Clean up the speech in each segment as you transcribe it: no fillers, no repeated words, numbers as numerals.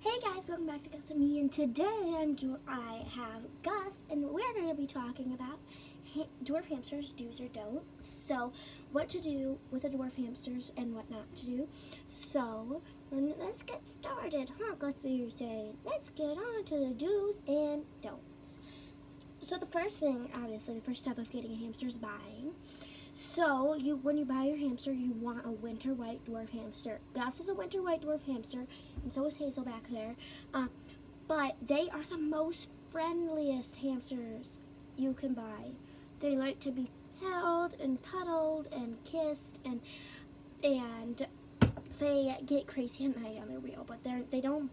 Hey guys, welcome back to Gus and Me, and today I have Gus, and we're going to be talking about dwarf hamsters, do's or don'ts. So, what to do with the dwarf hamsters and what not to do. So, let's get started, huh, Gus? You're saying, let's get on to the do's and don'ts. So, the first thing, obviously, the first step of getting a hamster is buying. So, when you buy your hamster, you want a winter white dwarf hamster. Gus is a winter white dwarf hamster, and so is Hazel back there. But they are the most friendliest hamsters you can buy. They like to be held and cuddled and kissed, and they get crazy at night on their wheel. But they don't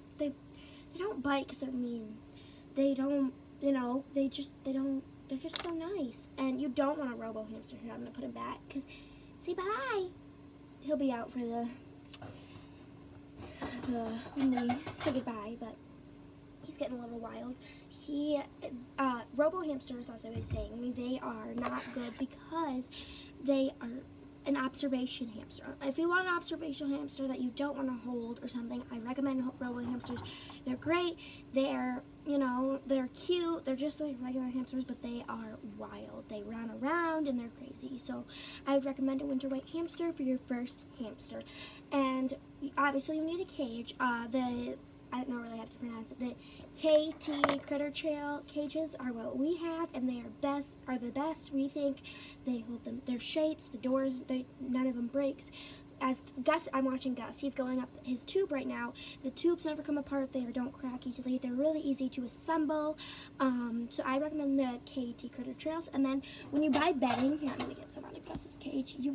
bite because they're mean. They don't, they're just so nice. And you don't want a robo hamster here. I'm going to put him back because, say bye. He'll be out for when we say goodbye, but he's getting a little wild. Robo hamsters, as I was saying, they are not good because they are an observation hamster. If you want an observation hamster that you don't want to hold or something, I recommend robo hamsters. They're great. They're cute. They're just like regular hamsters, but they are wild. They run around and they're crazy. So I would recommend a winter white hamster for your first hamster. And obviously you need a cage. I don't know really how to pronounce it. The KT Critter Trail cages are what we have, and they are the best. We think they hold their shapes, the doors, none of them breaks. As Gus, I'm watching Gus. He's going up his tube right now. The tubes never come apart. They don't crack easily. They're really easy to assemble. So I recommend the KT Critter Trails. And then when you buy bedding, here I'm gonna get some out of Gus's cage. You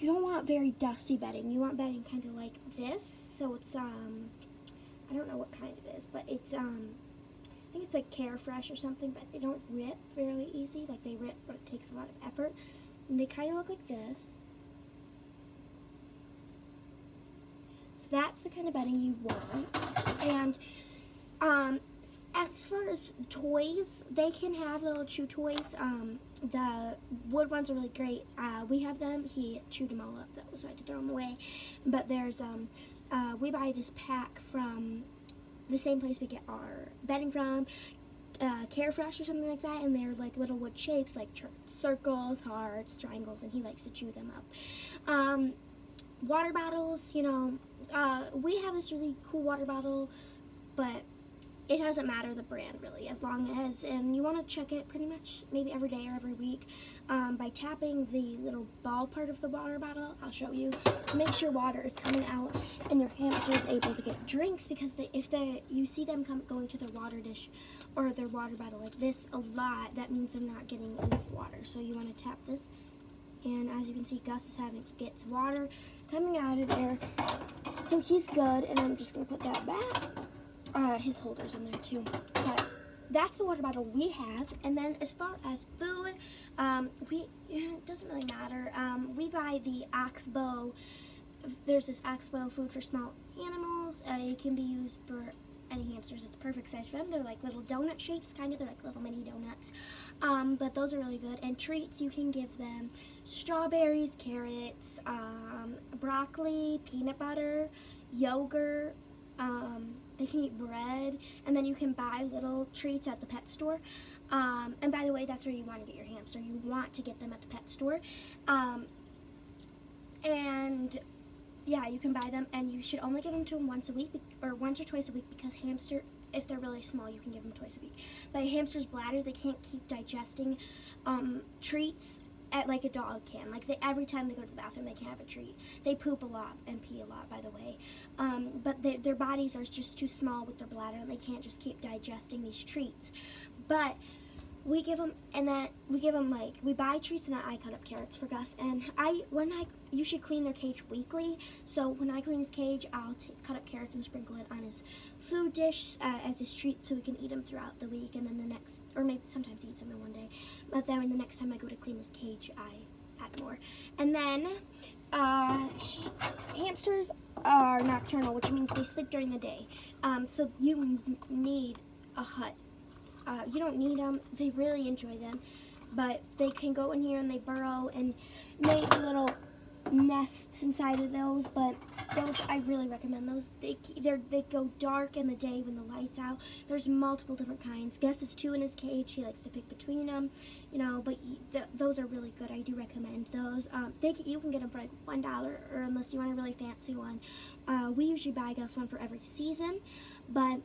don't want very dusty bedding. You want bedding kind of like this. So it's I don't know what kind it is, but it's I think it's like Carefresh or something, but they don't rip fairly easy. Like they rip, but it takes a lot of effort. And they kind of look like this. So that's the kind of bedding you want. And as far as toys, they can have little chew toys. The wood ones are really great. We have them. He chewed them all up, though, so I had to throw them away. But there's we buy this pack from the same place we get our bedding from, Carefresh or something like that, and they're like little wood shapes, like circles, hearts, triangles, and he likes to chew them up. Water bottles, we have this really cool water bottle, but it doesn't matter the brand really, as long as, and you want to check it pretty much maybe every day or every week by tapping the little ball part of the water bottle. I'll show you. Make sure water is coming out and your hamster is able to get drinks, because if you see them going to their water dish or their water bottle like this a lot, that means they're not getting enough water. So you want to tap this, and as you can see, Gus gets water coming out of there, so he's good. And I'm just gonna put that back. His holder's in there too. But that's the water bottle we have. And then as far as food, it doesn't really matter. We buy the Oxbow. There's this Oxbow food for small animals. It can be used for any hamsters. It's perfect size for them. They're like little donut shapes, kind of. They're like little mini donuts. But those are really good. And treats, you can give them strawberries, carrots, broccoli, peanut butter, yogurt. They can eat bread, and then you can buy little treats at the pet store. And by the way, that's where you want to get your hamster. You want to get them at the pet store. And yeah, you can buy them, and you should only give them to them once a week, or once or twice a week, because if they're really small, you can give them twice a week. But a hamster's bladder, they can't keep digesting treats like a dog can. Like every time they go to the bathroom, they can't have a treat. They poop a lot and pee a lot, by the way. But their bodies are just too small with their bladder, and they can't just keep digesting these treats. But we give them, we buy treats, and then I cut up carrots for Gus. And you should clean their cage weekly. So when I clean his cage, I'll cut up carrots and sprinkle it on his food dish as his treat, so we can eat them throughout the week. And then or maybe sometimes he eats them in one day. But then the next time I go to clean his cage, I add more. And then hamsters are nocturnal, which means they sleep during the day. So you need a hut. You don't need them. They really enjoy them, but they can go in here and they burrow and make little nests inside of those, but those, I really recommend those. They go dark in the day when the light's out. There's multiple different kinds. Gus has 2 in his cage. He likes to pick between them, you know, but those are really good. I do recommend those. You can get them for like $1, or unless you want a really fancy one. We usually buy Gus one for every season, but,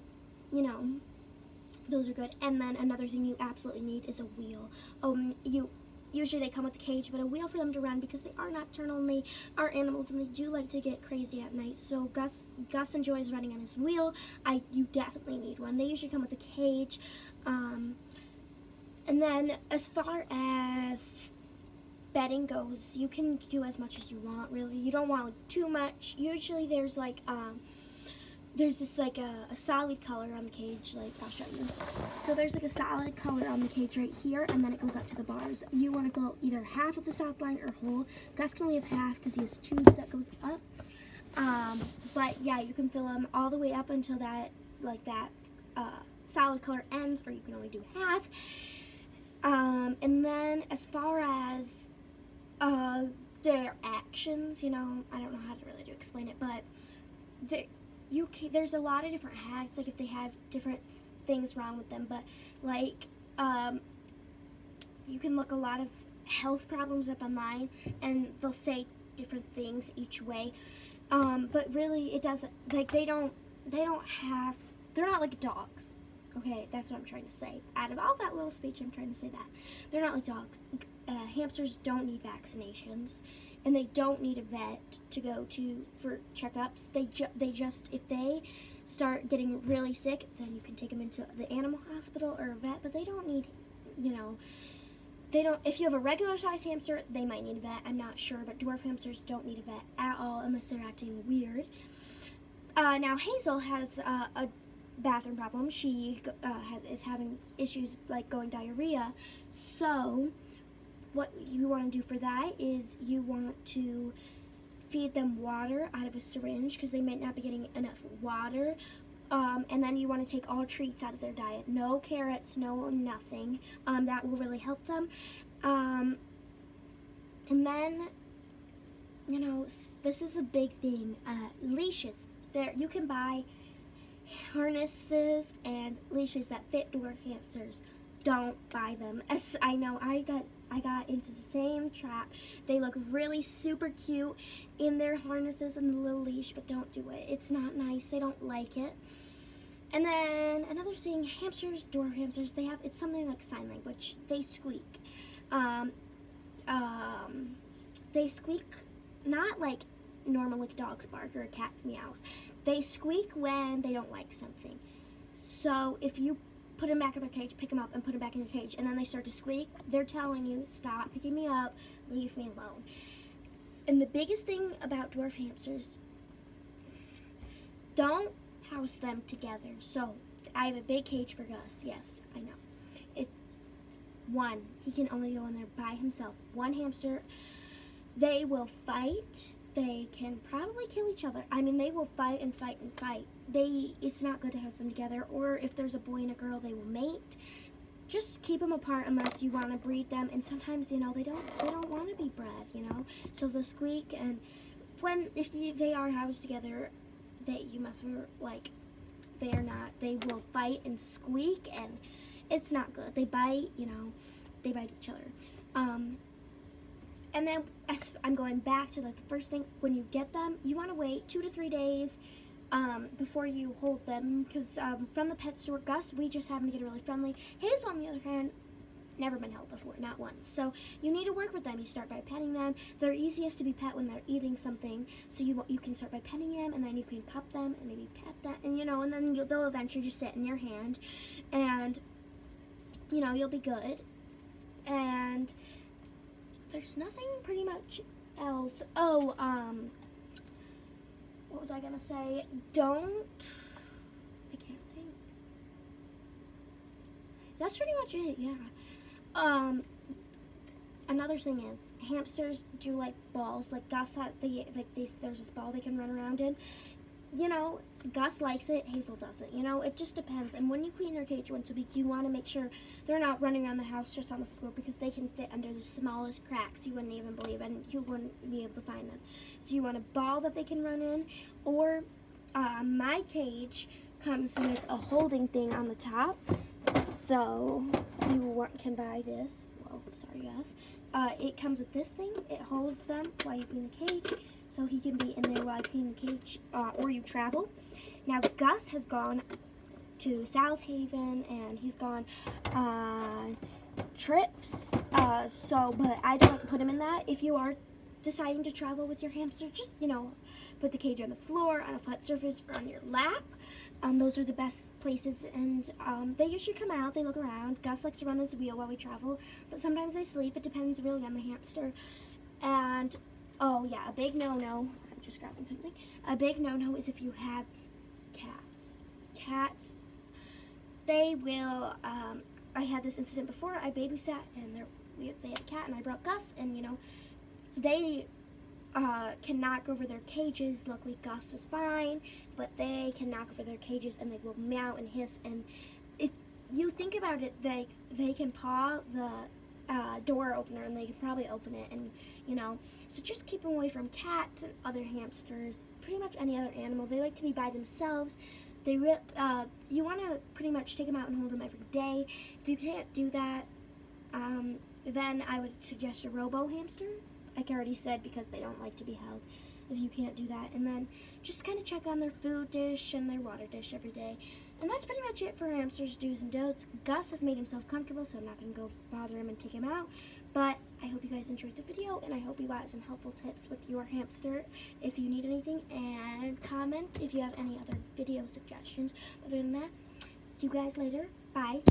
you know, those are good. And then another thing you absolutely need is a wheel. Usually they come with a cage, but a wheel for them to run, because they are nocturnal and they are animals and they do like to get crazy at night. So Gus enjoys running on his wheel. You definitely need one. They usually come with a cage. And then as far as bedding goes, you can do as much as you want, really. You don't want like too much. Usually there's like there's this like a solid color on the cage, like I'll show you. So there's like a solid color on the cage right here, and then it goes up to the bars. You want to go either half of the south line or whole. Gus can only have half because he has tubes that goes up. But yeah, you can fill them all the way up until that solid color ends, or you can only do half. And then as far as their actions, you know, I don't know how to really explain it, but there's a lot of different hacks, like if they have different things wrong with them, but like you can look a lot of health problems up online, and they'll say different things each way, but really it doesn't, like they're not like dogs. Okay, that's what I'm trying to say. Out of all that little speech, I'm trying to say that they're not like dogs. Hamsters don't need vaccinations, and they don't need a vet to go to for checkups. They just, if they start getting really sick, then you can take them into the animal hospital or a vet. But they don't need, you know, if you have a regular size hamster, they might need a vet. I'm not sure, but dwarf hamsters don't need a vet at all unless they're acting weird. Now Hazel has a bathroom problem. She is having issues like going diarrhea. So what you want to do for that is you want to feed them water out of a syringe, because they might not be getting enough water. And then you want to take all treats out of their diet. No carrots, no nothing. That will really help them. And then, you know, this is a big thing. Leashes. You can buy harnesses and leashes that fit dwarf hamsters. Don't buy them. As I know, I got into the same trap. They look really super cute in their harnesses and the little leash, but don't do it. It's not nice. They don't like it. And then another thing, hamsters, dwarf hamsters, it's something like sign language. They squeak. They squeak not like normal, like dogs bark or a cat meows. They squeak when they don't like something. So if you put them back in their cage, pick them up and put them back in your cage, and then they start to squeak, they're telling you, stop picking me up, leave me alone. And the biggest thing about dwarf hamsters, don't house them together. So I have a big cage for Gus. Yes, I know. He can only go in there by himself. One hamster. They will fight. They can probably kill each other. I mean, they will fight and fight and fight. It's not good to house them together. Or if there's a boy and a girl, they will mate. Just keep them apart unless you want to breed them. And sometimes, you know, they don't want to be bred, you know. So they'll squeak, and if they are housed together, you must be like, they are not. They will fight and squeak, and it's not good. They bite, you know. They bite each other. And then I'm going back to like the first thing, when you get them, you want to wait 2 to 3 days before you hold them, because from the pet store, Gus, we just happened to get really friendly. Hazel, on the other hand, never been held before, not once. So you need to work with them. You start by petting them. They're easiest to be pet when they're eating something, so you can start by petting them, and then you can cup them and maybe pet them, and you know, and then they'll eventually just sit in your hand, and you know, you'll be good. And there's nothing pretty much else. Oh, what was I gonna say? I can't think. That's pretty much it, yeah. Another thing is, hamsters do like balls. Like Gus, there's this ball they can run around in. you know, Gus likes it, Hazel doesn't. You know, it just depends. And when you clean their cage once a week, you want to make sure they're not running around the house just on the floor, because they can fit under the smallest cracks you wouldn't even believe, and you wouldn't be able to find them. So you want a ball that they can run in, or my cage comes with a holding thing on the top, so you can buy this. Whoa, sorry guys. It comes with this thing. It holds them while you clean the cage, so he can be in there while you clean the cage, or you travel. Now Gus has gone to South Haven, and he's gone on trips, but I don't put him in that. If you are deciding to travel with your hamster, just, you know, put the cage on the floor, on a flat surface, or on your lap. Those are the best places, and they usually come out, they look around. Gus likes to run his wheel while we travel, but sometimes they sleep. It depends really on the hamster. And, oh yeah, a big no-no, I'm just grabbing something. A big no-no is if you have cats. Cats, they will, I had this incident before. I babysat, and they had a cat, and I brought Gus, and, you know, they can knock over their cages. Luckily, Gus is fine, but they can knock over their cages, and they will meow and hiss. And if you think about it, they can paw the door opener, and they can probably open it, and, you know, so just keep them away from cats and other hamsters, pretty much any other animal. They like to be by themselves. You want to pretty much take them out and hold them every day. If you can't do that, then I would suggest a robo hamster. Like I already said, because they don't like to be held, if you can't do that. And then just kind of check on their food dish and their water dish every day. And that's pretty much it for hamsters, do's and don'ts. Gus has made himself comfortable, so I'm not going to go bother him and take him out. But I hope you guys enjoyed the video, and I hope you got some helpful tips with your hamster. If you need anything, and comment if you have any other video suggestions. Other than that, see you guys later. Bye.